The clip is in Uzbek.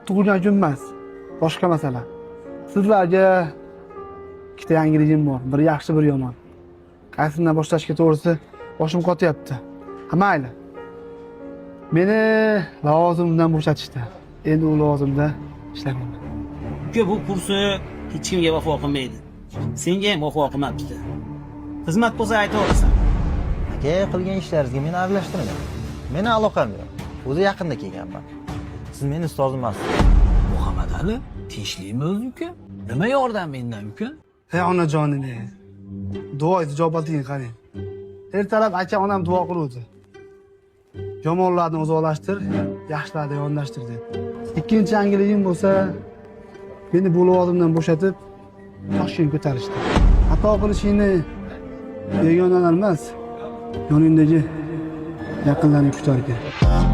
tug'ilgan kun emas. Boshqa masala. Sizlarga ikkita yangiligim bor. Biri yaxshi, biri yomon. Qaysidan boshlashga to'g'risi boshim qotyapti. Ha, mayli. Meni lavozimimdan bo'shatishdi. Endi u lavozimda ishlamayman. Uka, bu kursi hech kimga vafo qilmaydi. Senga ham vafo qilmabdi. Xizmat bo'lsa aytaverasan. Aka, qilgan ishlaringizga meni aralashtirmang. Meni aloqam yo'q. O'zi yaqinda kelganman. Siz meni ustozim emassiz. Muhammad Ali, tinchlikmi o'zi uka? Nima yordam mendan uka? Hey onajonim, duo ijobatingni qarang. Ertalab aka onam duo qiluvdi. Yomonlarni uzoqlashtir, yaxshilarni yonlashtir deb. Ikkinchi yangiligim bo'lsa, meni bu lavozimdan bo'shatib, Toshkentga ko'tarishdi. Xato qilishingni begonalar emas, yoningdagi yaqinlarning kutar ekan.